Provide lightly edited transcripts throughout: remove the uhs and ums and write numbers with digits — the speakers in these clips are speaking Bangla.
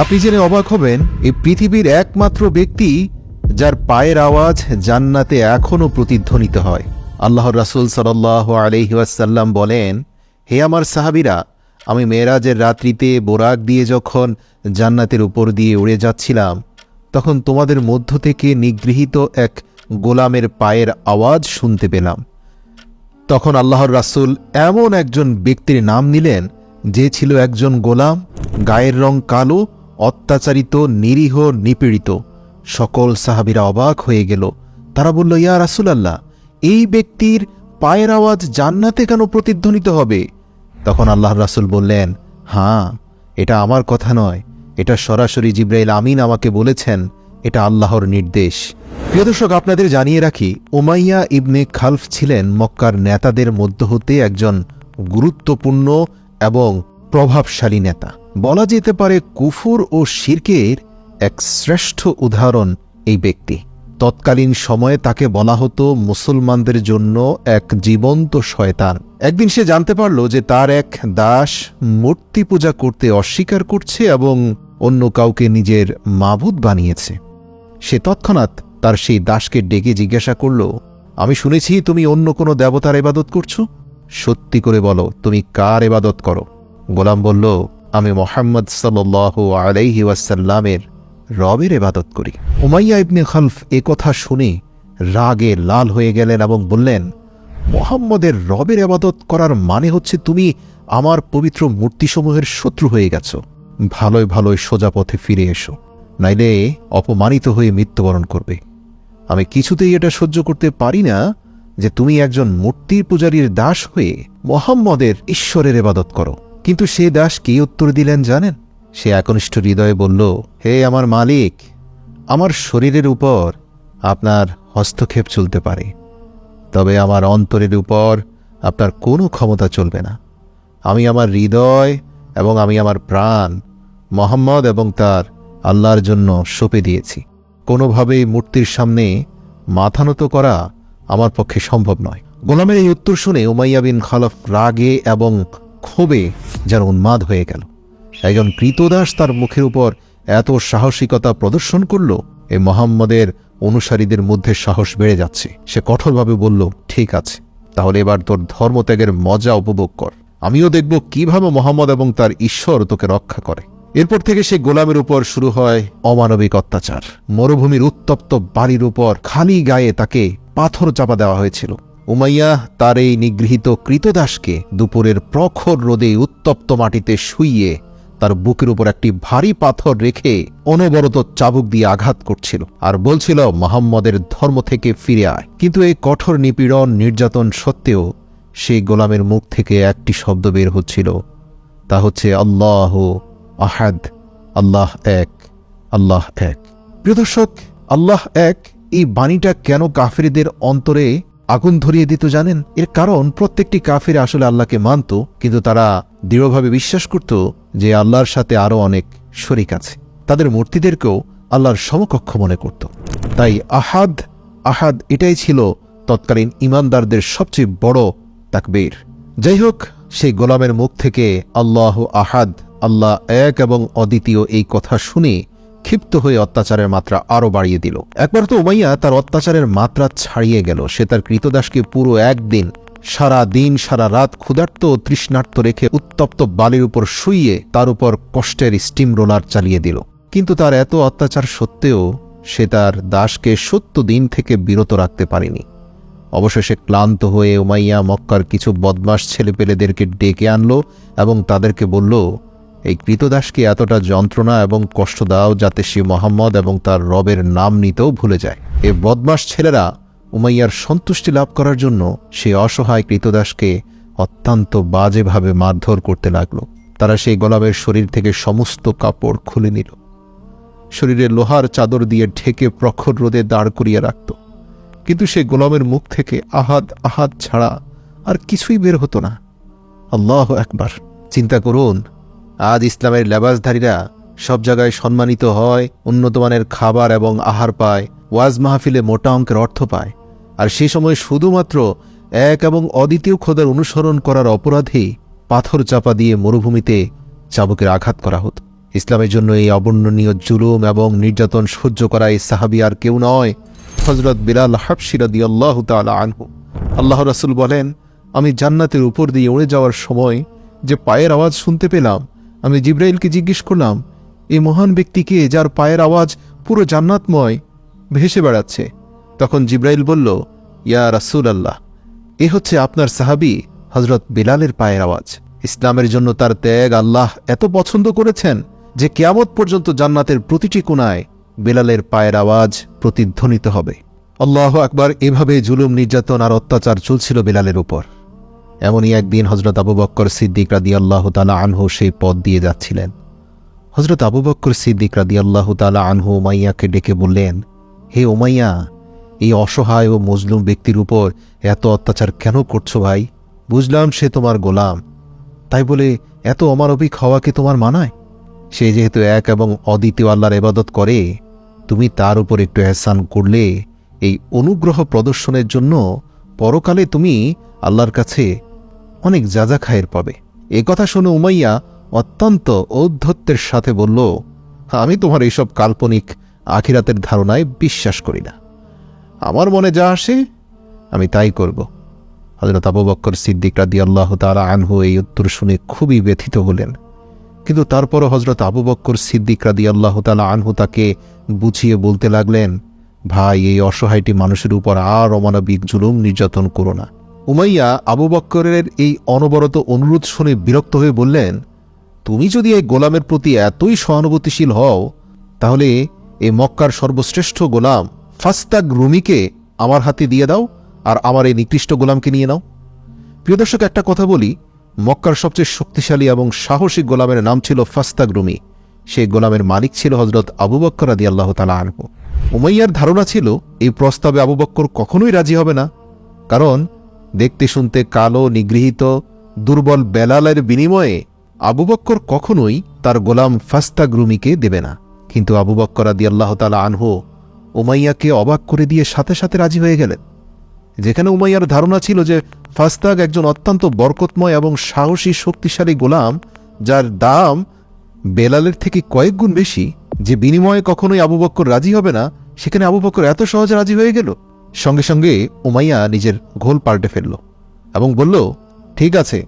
আপনি জেনে অবাক হবেন, এই পৃথিবীর একমাত্র ব্যক্তি যার পায়ের আওয়াজ জান্নাতে এখনও প্রতিধ্বনিত হয়। আল্লাহর রাসূল সাল্লাল্লাহু আলাইহি ওয়াসাল্লাম বলেন, হে আমার সাহাবীরা, আমি মেরাজের রাত্রিতে বোরাক দিয়ে যখন জান্নাতের উপর দিয়ে উড়ে যাচ্ছিলাম, তখন তোমাদের মধ্য থেকে নিগৃহীত এক গোলামের পায়ের আওয়াজ শুনতে পেলাম। তখন আল্লাহর রাসূল এমন একজন ব্যক্তির নাম নিলেন যে ছিল একজন গোলাম, গায়ের রং কালো, অত্যাচারিত, নিরীহ, নিপীড়িত। সকল সাহাবীরা অবাক হয়ে গেল। তারা বলল, ইয়া রাসূলাল্লাহ, এই ব্যক্তির পায়ের আওয়াজ জান্নাতে কেন প্রতিধ্বনিত হবে? তখন আল্লাহর রাসূল বললেন, হ্যাঁ, এটা আমার কথা নয়, এটা সরাসরি জিবরাইল আমিন আমাকে বলেছেন, এটা আল্লাহর নির্দেশ। প্রিয় দর্শক, আপনাদের জানিয়ে রাখি, উমাইয়া ইবনে খালফ ছিলেন মক্কার নেতাদের মধ্য হতে একজন গুরুত্বপূর্ণ এবং প্রভাবশালী নেতা। বলা যেতে পারে কুফর ও শিরকের এক শ্রেষ্ঠ উদাহরণ এই ব্যক্তি। তৎকালীন সময়ে তাকে বলা হতো মুসলমানদের জন্য এক জীবন্ত শয়তান। একদিন সে জানতে পারল যে তার এক দাস মূর্তি পূজা করতে অস্বীকার করছে এবং অন্য কাউকে নিজের মাবুদ বানিয়েছে। সে তৎক্ষণাৎ তার সেই দাসকে ডেকে জিজ্ঞাসা করল, আমি শুনেছি তুমি অন্য কোনো দেবতার ইবাদত করছো, সত্যি করে বলো তুমি কার ইবাদত করো? গোলাম বলল, আমি মুহাম্মদ সাল্লাল্লাহু আলাইহি ওয়াসাল্লামের রবের ইবাদত করি। উমাইয়া ইবনে খালফ এ কথা শুনে রাগে লাল হয়ে গেলেন এবং বললেন, মুহাম্মদের রবের ইবাদত করার মানে হচ্ছে তুমি আমার পবিত্র মূর্তিসমূহের শত্রু হয়ে গেছ। ভালোই ভালোই সোজা পথে ফিরে এসো, নাইলে অপমানিত হয়ে মৃত্যুবরণ করবে। আমি কিছুতেই এটা সহ্য করতে পারি না যে তুমি একজন মূর্তির পূজারীর দাস হয়ে মুহাম্মদের ঈশ্বরের ইবাদত করো। কিন্তু সে দাস কি উত্তর দিলেন জানেন? সে একনিষ্ঠ হৃদয়ে বলল, হে আমার মালিক, আমার শরীরের উপর আপনার হস্তক্ষেপ চলতে পারে, তবে আমার অন্তরের উপর আপনার কোনো ক্ষমতা চলবে না। আমি আমার হৃদয় এবং আমি আমার প্রাণ মুহাম্মদ এবং তার আল্লাহর জন্য সঁপে দিয়েছি। কোনোভাবেই মূর্তির সামনে মাথা নত করা আমার পক্ষে সম্ভব নয়। গোলামের এই উত্তর শুনে উমাইয়া বিন খালফ রাগে এবং ক্ষোভে যেন উন্মাদ হয়ে গেল। একজন ক্রীতদাস তার মুখের উপর এত সাহসিকতা প্রদর্শন করল, এই মুহাম্মদের অনুসারীদের মধ্যে সাহস বেড়ে যাচ্ছে। সে কঠোরভাবে বলল, ঠিক আছে, তাহলে এবার তোর ধর্মত্যাগের মজা উপভোগ কর। আমিও দেখব কিভাবে মুহাম্মদ এবং তার ঈশ্বর তোকে রক্ষা করে। এরপর থেকে সে গোলামের উপর শুরু হয় অমানবিক অত্যাচার। মরুভূমির উত্তপ্ত বাড়ির উপর খালি গায়ে তাকে পাথর চাপা দেওয়া হয়েছিল। উমাইয়া তার এই নিগৃহীত ক্রীতদাসকে দুপুরের প্রখর রোদে উত্তপ্ত মাটিতে শুইয়ে তার বুকের উপর একটি ভারী পাথর রেখে অনবরত চাবুক দিয়ে আঘাত করছিল আর বলছিল, মুহাম্মদের ধর্ম থেকে ফিরে আয়। কিন্তু এই কঠোর নিপীড়ন নির্যাতন সত্ত্বেও সেই গোলামের মুখ থেকে একটি শব্দ বের হচ্ছিল, তা হচ্ছে আল্লাহ আহাদ, আল্লাহ এক, আল্লাহ এক। প্রিয় দর্শক, আল্লাহ এক এই বাণীটা কেন কাফেরদের অন্তরে আগুন ধরিয়ে দিত জানেন? এর কারণ প্রত্যেকটি কাফের আসলে আল্লাহকে মানত, কিন্তু তারা দৃঢ়ভাবে বিশ্বাস করত যে আল্লাহর সাথে আরও অনেক শরীক আছে। তাদের মূর্তিদেরকেও আল্লাহর সমকক্ষ মনে করত। তাই আহাদ আহাদ এটাই ছিল তৎকালীন ঈমানদারদের সবচেয়ে বড় তাকবীর। যাই হোক, সেই গোলামের মুখ থেকে আল্লাহ আহাদ, আল্লাহ এক এবং অদ্বিতীয় এই কথা শুনে ক্ষিপ্ত হয়ে অত্যাচারের মাত্রা আরও বাড়িয়ে দিল। একবার তো উমাইয়া তার অত্যাচারের মাত্রা ছাড়িয়ে গেল। সে তার ক্রীতদাসকে পুরো একদিন সারা দিন সারা রাত ক্ষুধার্ত ও তৃষ্ণার্ত রেখে উত্তপ্ত বালির উপর শুইয়ে তার উপর কষ্টের স্টিম রোলার চালিয়ে দিল। কিন্তু তার এত অত্যাচার সত্ত্বেও সে তার দাসকে ৭০ দিন থেকে বিরত রাখতে পারেনি। অবশেষে ক্লান্ত হয়ে উমাইয়া মক্কার কিছু বদমাশ ছেলেপেলেদেরকে ডেকে আনল এবং তাদেরকে বলল, এই ক্রীতদাসকে এতটা যন্ত্রণা এবং কষ্ট দাও যাতে সে মুহাম্মদ এবং তার রবের নাম নিতেও ভুলে যায়। এই বদমাশ ছেলেরা উমাইয়ার সন্তুষ্টি লাভ করার জন্য সে অসহায় ক্রীতদাসকে অত্যন্ত বাজেভাবে মারধর করতে লাগল। তারা সেই গোলামের শরীর থেকে সমস্ত কাপড় খুলে নিল, শরীরে লোহার চাদর দিয়ে ঢেকে প্রখর রোদে দাঁড় করিয়ে রাখত। কিন্তু সে গোলামের মুখ থেকে আহাদ আহাদ ছাড়া আর কিছুই বের হতো না। আল্লাহু আকবার! চিন্তা করুন, আজ ইসলামের লেবাসধারীরা সব জায়গায় সম্মানিত হয়, উন্নত মানের খাবার এবং আহার পায়, ওয়াজ মাহফিলে মোটা অঙ্কের অর্থ পায়, আর সে সময় শুধুমাত্র এক এবং অদ্বিতীয় খোদার অনুসরণ করার অপরাধে পাথর চাপা দিয়ে মরুভূমিতে চাবুকের আঘাত করা হতো। ইসলামের জন্য এই অবর্ণনীয় জুলুম এবং নির্যাতন সহ্য করা এই সাহাবী আর কেউ নয়, হযরত বিলাল হাবশী রাদিয়াল্লাহু তাআলা আনহু। আল্লাহ রাসূল বলেন, আমি জান্নাতের উপর দিয়ে উড়ে যাওয়ার সময় যে পায়ের আওয়াজ শুনতে পেলাম, আমি জিবরাইলকে জিজ্ঞেস করলাম, এই মহান ব্যক্তিকে যার পায়ের আওয়াজ পুরো জান্নাতময় ভেসে বেড়াচ্ছে। তখন জিবরাইল বলল, ইয়া রাসূলাল্লাহ, এ হচ্ছে আপনার সাহাবী হযরত বিলালের পায়ের আওয়াজ। ইসলামের জন্য তার ত্যাগ আল্লাহ এত পছন্দ করেছেন যে কিয়ামত পর্যন্ত জান্নাতের প্রতিটি কোণায় বিলালের পায়ের আওয়াজ প্রতিধ্বনিত হবে। আল্লাহু আকবার। এভাবে জুলুম, নির্যাতন আর অত্যাচার চলছিল বিলালের উপর। এমনই একদিন হযরত আবু বকর সিদ্দিক রাদিয়াল্লাহু তাআলা আনহু সেই পথ দিয়ে যাচ্ছিলেন। হযরত আবু বকর সিদ্দিক রাদিয়াল্লাহু তাআলা আনহু উমাইয়াকে ডেকে বললেন, হে উমাইয়া, এই অসহায় ও মজলুম ব্যক্তির উপর এত অত্যাচার কেন করছো ভাই? বুঝলাম সে তোমার গোলাম, তাই বলে এত অমানবিক হওয়াকে তোমার মানায়? সে যেহেতু এক এবং অদ্বিতীয় আল্লাহর ইবাদত করে, তুমি তার উপর একটু এহসান করলে এই অনুগ্রহ প্রদর্শনের জন্য পরকালে তুমি আল্লাহর কাছে অনেক যাজা খায়ের পাবে। এ কথা শুনে উমাইয়া অত্যন্ত ঔদ্ধত্যের সাথে বলল, আমি তোমার এইসব কাল্পনিক আখিরাতের ধারণায় বিশ্বাস করি না। আমার মনে যা আসে আমি তাই করব। হযরত আবু বকর সিদ্দিক রাদিয়াল্লাহু তাআলা আনহু এই উত্তর শুনে খুবই ব্যথিত হলেন। কিন্তু তারপরও হযরত আবু বকর সিদ্দিক রাদিয়াল্লাহু তাআলা আনহু তাকে বুঝিয়ে বলতে লাগলেন, ভাই, এই অসহায়টি মানুষের উপর আর অমানবিক জুলুম নির্যাতন করো না। উমাইয়া আবু বকরের এই অনবরত অনুরোধ শুনে বিরক্ত হয়ে বললেন, তুমি যদি এই গোলামের প্রতি এতই সহানুভূতিশীল হও, তাহলে এই মক্কার সর্বশ্রেষ্ঠ গোলাম ফাস্তাগ রুমিকে আমার হাতে দিয়ে দাও আর আমার এই নিকৃষ্ট গোলামকে নিয়ে নাও। প্রিয় দর্শক, একটা কথা বলি, মক্কার সবচেয়ে শক্তিশালী এবং সাহসী গোলামের নাম ছিল ফাস্তাগ রুমি। সেই গোলামের মালিক ছিল হযরত আবু বকর রাদিয়াল্লাহু তাআলা আনহু। উমাইয়ার ধারণা ছিল এই প্রস্তাবে আবু বকর কখনোই রাজি হবে না, কারণ দেখতে শুনতে কালো, নিগৃহীত, দুর্বল বেলালের বিনিময়ে আবু বকর কখনোই তার গোলাম ফাস্তাগ রুমিকে দেবে না। কিন্তু আবু বকর রাদিয়াল্লাহু তাআলা আনহু উমাইয়াকে অবাক করে দিয়ে সাথে সাথে রাজি হয়ে গেলেন। যেখানে উমাইয়ার ধারণা ছিল যে ফাস্তাগ একজন অত্যন্ত বরকতময় এবং সাহসী শক্তিশালী গোলাম, যার দাম বেলালের থেকে কয়েক গুণ বেশি, যে বিনিময়ে কখনোই আবু বকর রাজি হবে না, সেখানে আবু বকর এত সহজে রাজি হয়ে গেল। সঙ্গে সঙ্গে উমাইয়া নিজের ঘোল পাল্টে ফেলল এবং বলল, ঠিক আছে,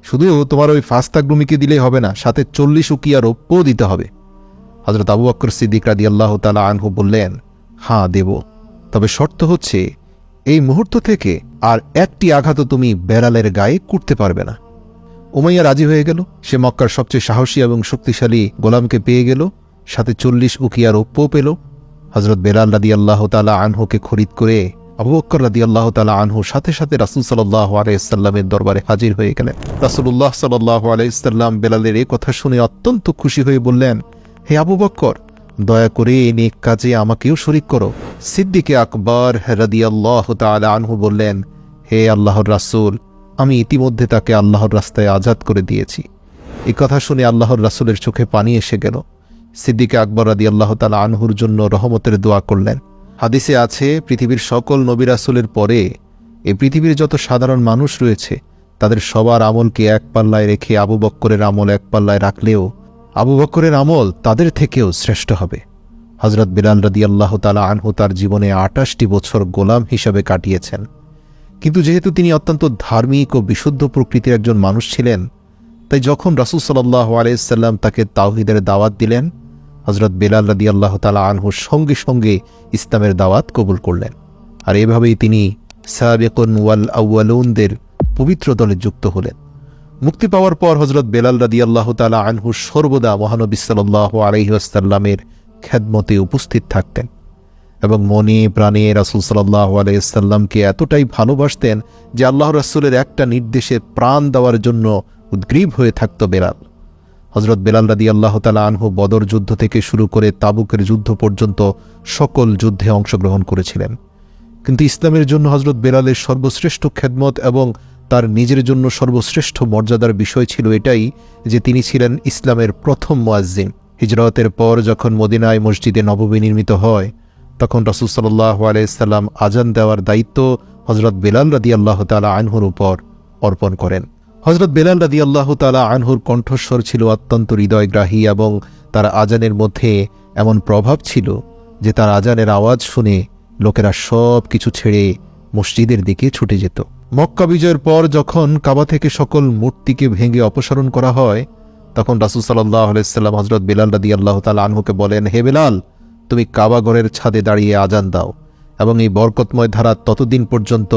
শুধু তোমার ওই ফাস্তাগ রুমিকে দিলেই হবে না, সাথে 40 উকিয়া রৌপ্যও দিতে হবে। হযরত আবু বকর সিদ্দিক রাদিয়াল্লাহু তাআলা আনহু বললেন, হ্যাঁ দেব, তবে শর্ত হচ্ছে এই মুহূর্ত থেকে আর একটি আঘাতও তুমি বেলালের গায়ে করতে পারবে না। উমাইয়া রাজি হয়ে গেল। সে মক্কার সবচেয়ে সাহসী এবং শক্তিশালী গোলামকে পেয়ে গেল, সাথে 40 উকিয়া রৌপ্যও পেল। হযরত বেলাল রাদিয়াল্লাহু তাআলা আনহুকে খরিদ করে আবু বকর রাদিয়াল্লাহু তাআলা আনহু সাথে সাথে রাসূল সাল্লাল্লাহু আলাইহি সাল্লামের দরবারে হাজির হয়ে গেলেন। রাসূলুল্লাহ সাল্লাল্লাহু আলাইহি সাল্লাম বেলালের এই কথা শুনে অত্যন্ত খুশি হয়ে বললেন, হে আবু বকর, দয়া করে এই নেক কাজে আমাকেও শরীক করো। সিদ্দিকে আকবর রাদিয়াল্লাহু তাআলা আনহু বললেন, হে আল্লাহর রাসূল, আমি ইতিমধ্যে তাকে আল্লাহর রাস্তায় আজাদ করে দিয়েছি। এই কথা শুনে আল্লাহর রাসূলের চোখে পানি এসে গেল। সিদ্দিকে আকবর রাদিয়াল্লাহু তাআলা আনহুর জন্য রহমতের দোয়া করলেন। হাদিসে আছে, পৃথিবীর সকল নবী রাসূলের পরে এই পৃথিবীর যত সাধারণ মানুষ রয়েছে, তাদের সবার আমলকে এক পাল্লায় রেখে আবু বকরের আমল এক পাল্লায় রাখলেও আবু বকরের আমল তাদের থেকেও শ্রেষ্ঠ হবে। হযরত বিলাল রাদিয়াল্লাহু তাআলা আনহু তার জীবনে 28টি বছর গোলাম হিসাবে কাটিয়েছেন। কিন্তু যেহেতু তিনি অত্যন্ত ধার্মিক ও বিশুদ্ধ প্রকৃতির একজন মানুষ ছিলেন, তাই যখন রাসূল সাল্লাল্লাহু আলাইহি সাল্লাম তাকে তাওহীদের দাওয়াত দিলেন, হযরত বিলাল রাদিয়াল্লাহু তাআলা আনহু সঙ্গে সঙ্গে ইসলামের দাওয়াত কবুল করলেন। আর এভাবেই তিনি সাবিকুন ওয়াল আউয়ালুনদের পবিত্র দলে যুক্ত হলেন। মুক্তি পাওয়ার পর হযরত বেলাল রাদিয়াল্লাহু তাআলা আনহু সর্বদা মহানবী সাল্লাল্লাহু আলাইহি ওয়াসাল্লামের খেদমতে উপস্থিত থাকতেন এবং মনে প্রাণে রাসূল সাল্লাল্লাহু আলাইহি ওয়াসাল্লামকে এতটাই ভালোবাসতেন যে আল্লাহর রাসূলের একটা নির্দেশে প্রাণ দেওয়ার জন্য উদ্গ্রীব হয়ে থাকত বেলাল। হযরত বেলাল রাদিয়াল্লাহু তাআলা আনহু বদর যুদ্ধ থেকে শুরু করে তাবুকের যুদ্ধ পর্যন্ত সকল যুদ্ধে অংশগ্রহণ করেছিলেন। কিন্তু ইসলামের জন্য হযরত বেলালের সর্বশ্রেষ্ঠ খেদমত এবং তার নিজের জন্য সর্বশ্রেষ্ঠ মর্যাদার বিষয় ছিল এটাই যে তিনি ছিলেন ইসলামের প্রথম মুয়াজ্জিন। হিজরতের পর যখন মদিনায় মসজিদে নববী নির্মিত হয়, তখন রাসূল সাল্লাল্লাহু আলাইহি সাল্লাম আজান দেওয়ার দায়িত্ব হযরত বেলাল রাদিয়াল্লাহু তাআলা আনহুর উপর অর্পণ করেন। হযরত বেলাল রাদিয়াল্লাহু তাআলা আনহুর কণ্ঠস্বর ছিল অত্যন্ত হৃদয়গ্রাহী এবং তার আজানের মধ্যে এমন প্রভাব ছিল যে তার আজানের আওয়াজ শুনে লোকেরা সব কিছু ছেড়ে মসজিদের দিকে ছুটে যেত। মক্কা বিজয়ের পর যখন কাবা থেকে সকল মূর্তিকে ভেঙে অপসারণ করা হয়, তখন রাসূল সাল্লাল্লাহু আলাইহি ওয়াসাল্লাম হযরত বিলাল রাদিয়াল্লাহু তাআলা আনহুকে বলেন, হে বিলাল, তুমি কাবা ঘরের ছাদে দাঁড়িয়ে আজান দাও এবং এই বরকতময় ধারা ততদিন পর্যন্ত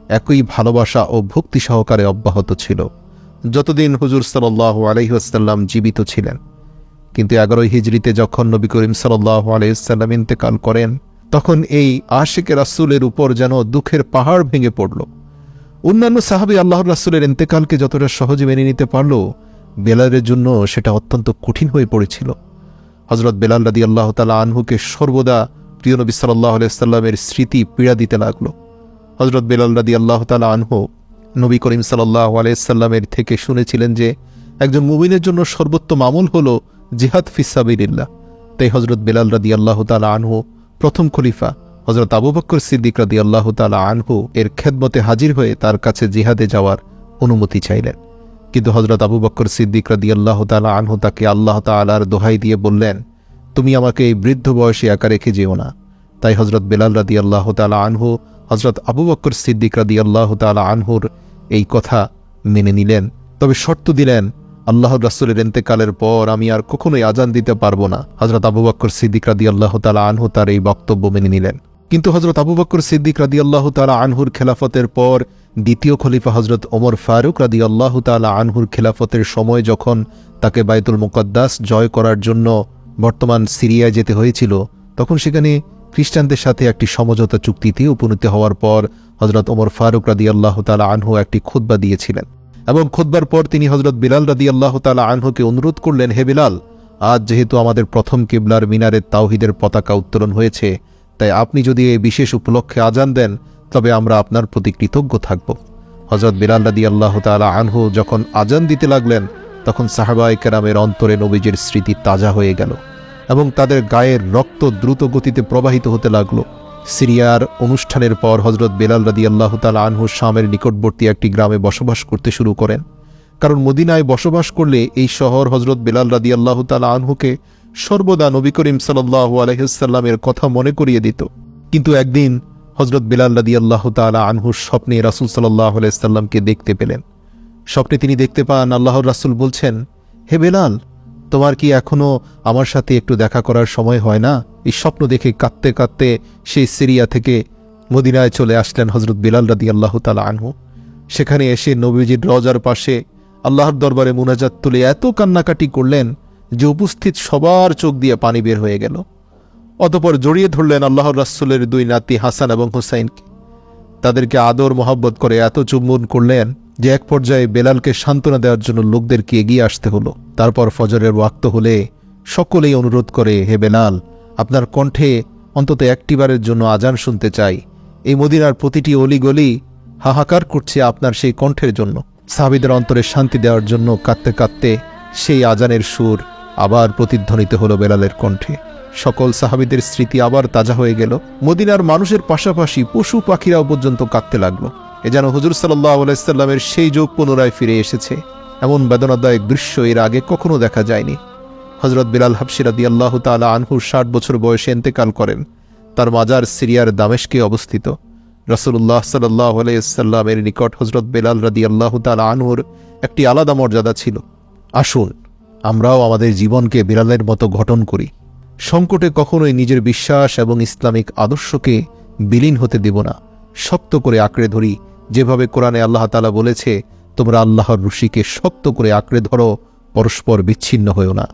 একই ভালোবাসা ও ভক্তি সহকারে অব্যাহত ছিল যতদিন হুজুর সাল্লাল্লাহু আলাইহি ওয়াসাল্লাম জীবিত ছিলেন। কিন্তু 11 হিজরিতে যখন নবী করিম সাল্লাল্লাহু আলাইহি ওয়াসাল্লাম ইন্তেকাল করেন, তখন এই আশিকে রাসূলের উপর যেন দুঃখের পাহাড় ভেঙে পড়ল। অন্যান্য সাহাবী আল্লাহর রাসূলের ইন্তেকালকে যতটা সহজে মেনে নিতে পারল, বেলালের জন্য সেটা অত্যন্ত কঠিন হয়ে পড়েছিল। হযরত বেলাল রাদিয়াল্লাহু তাআলা আনহুকে সর্বদা প্রিয় নবী সাল্লাল্লাহু আলাইহি ওয়াসাল্লামের স্মৃতি পীড়া দিতে লাগল। হযরত বেলাল রাদিয়াল্লাহু তাআলা আনহু নবী করিম সাল্লাল্লাহু আলাইহি ওয়াসাল্লামের থেকে শুনেছিলেন যে একজন মুমিনের জন্য সর্বোত্তম আমল হলো জিহাদ ফিস সাবিলিল্লাহ। তাই হযরত বেলাল রাদিয়াল্লাহু তাআলা আনহু প্রথম খলিফা হযরত আবু বকর সিদ্দিক রাদিয়াল্লাহু তাআলা আনহু এর খেদমতে হাজির হয়ে তার কাছে জিহাদে যাওয়ার অনুমতি চাইলেন। কিন্তু হযরত আবু বকর সিদ্দিক রাদিয়াল্লাহু তাআলা আনহু তাকে আল্লাহ তাআলার দোহাই দিয়ে বললেন, তুমি আমাকে এই বৃদ্ধ বয়সে একা রেখে যেও না। তাই হযরত বেলাল রাদিয়াল্লাহু তাআলা আনহু হযরত আবু বকর সিদ্দিক রাদিয়াল্লাহু তাআলা আনহুর এই কথা মেনে নিলেন, তবে শর্ত দিলেন, আল্লাহর রাসূলের ইন্তেকালের পর আমি আর কখনোই আজান দিতে পারবো না। হযরত আবু বকর সিদ্দিক রাদিয়াল্লাহু তাআলা আনহু তার এই বক্তব্য মেনে নিলেন। কিন্তু হযরত আবু বকর সিদ্দিক রাদিয়াল্লাহু তাআলা আনহুর খেলাফতের পর দ্বিতীয় খলিফা হযরত ওমর ফারুক রাদিয়াল্লাহু তাআলা আনহুর খেলাফতের সময় যখন তাকে বাইতুল মুকাদ্দাস জয় করার জন্য বর্তমান সিরিয়ায় যেতে হয়েছিল, তখন সেখানে খ্রিস্টানদের সাথে একটি সমঝোতা চুক্তিতে উপনীত হওয়ার পর হযরত ওমর ফারুক রাদিয়াল্লাহু তাআলা আনহু একটি খুতবা দিয়েছিলেন এবং খুতবার পর তিনি হযরত বিলাল রাদিয়াল্লাহু তাআলা আনহুকে অনুরোধ করলেন, হে বিলাল, আজ যেহেতু আমাদের প্রথম কিবলার মিনারে তাওহীদের পতাকা উত্তোলন হয়েছে, তাই আপনি যদি এই বিশেষ উপলক্ষে আজান দেন তবে আমরা আপনার প্রতি কৃতজ্ঞ থাকব। হযরত বিলাল রাদিয়াল্লাহু তাআলা আনহু যখন আজান দিতে লাগলেন, তখন সাহাবায়ে কেরামের অন্তরে নবীজির স্মৃতি তাজা হয়ে গেল এবং তাদের গায়ের রক্ত দ্রুত গতিতে প্রবাহিত হতে লাগল। সিরিয়ার অনুষ্ঠানের পর হযরত বিলাল রাদিয়াল্লাহু তাআলা আনহু শামের নিকটবর্তী একটি গ্রামে বসবাস করতে শুরু করেন, কারণ মদিনায় বসবাস করলে এই শহর হযরত বিলাল রাদিয়াল্লাহু তাআলা আনহুকে সর্বদা নবী করিম সাল্লাল্লাহু আলাইহি ওয়াসাল্লামের কথা মনে করিয়ে দিত। কিন্তু একদিন হযরত বিলাল রাদিয়াল্লাহু তাআলা আনহুর স্বপ্নে রাসূল সাল্লাল্লাহু আলাইহি ওয়াসাল্লামকে দেখতে পেলেন। স্বপ্নে তিনি দেখতে পান আল্লাহর রাসূল বলছেন, হে বেলাল, তোমার কি এখনো আমার সাথে একটু দেখা করার সময় হয় না? এই স্বপ্ন দেখে কাঁদতে কাঁদতে সেই সিরিয়া থেকে মদিনায় চলে আসলেন হযরত বিলাল রাদিয়াল্লাহু তাআলা আনহু। সেখানে এসে নবীজির রওজার পাশে আল্লাহর দরবারে মুনাজাত তুলে এত কান্নাকাটি করলেন যে উপস্থিত সবার চোখ দিয়ে পানি বের হয়ে গেল। অতঃপর জড়িয়ে ধরলেন আল্লাহর রাসূলের দুই নাতি হাসান এবং হুসাইনকে। তাদেরকে আদর মোহাব্বত করে এত চুম্বন করলেন যে এক পর্যায়ে বেলালকে সান্ত্বনা দেওয়ার জন্য লোকদেরকে এগিয়ে আসতে হলো। তারপর ফজরের ওয়াক্ত হলে সকলেই অনুরোধ করে, হে বেলাল, আপনার কণ্ঠে অন্তত একটিবারের জন্য আজান শুনতে চাই। এই মদিনার প্রতিটি অলিগলি হাহাকার করছে আপনার সেই কণ্ঠের জন্য। সাহাবীদের অন্তরে শান্তি দেওয়ার জন্য কাঁদতে কাঁদতে সেই আজানের সুর আবার প্রতিধ্বনিত হলো বেলালের কণ্ঠে। সকল সাহাবীদের স্মৃতি আবার তাজা হয়ে গেল। মদিনার মানুষের পাশাপাশি পশু পাখিরাও পর্যন্ত কাঁদতে লাগলো। এ যেন হুজুর সাল্লাল্লাহু আলাইহি ওয়াসাল্লামের সেই যুগ পুনরায় ফিরে এসেছে। এমন বেদনাদায়ক দৃশ্য এর আগে কখনো দেখা যায়নি। হযরত বিলাল হাবশী রাদিয়াল্লাহু তাআলা আনহু 60 বছর বয়সে ইন্তেকাল করেন। তার মাজার সিরিয়ার দামেস্কে অবস্থিত। রাসূলুল্লাহ সাল্লাল্লাহু আলাইহি ওয়াসাল্লামের নিকট হযরত বিলাল রাদিয়াল্লাহু তাআলা আনহুর একটি আলাদা মর্যাদা ছিল। আসুন আমরাও আমাদের জীবনকে বিলালের মতো গঠন করি। সংকটে কখনোই নিজের বিশ্বাস এবং ইসলামিক আদর্শকে বিলীন হতে দেব না, শক্ত করে আঁকড়ে ধরি। যেভাবে কোরআনে আল্লাহ তাআলা বলেছে, তোমরা আল্লাহর রশিকে শক্ত করে আঁকড়ে ধরো, পরস্পর বিচ্ছিন্ন হয়েও না।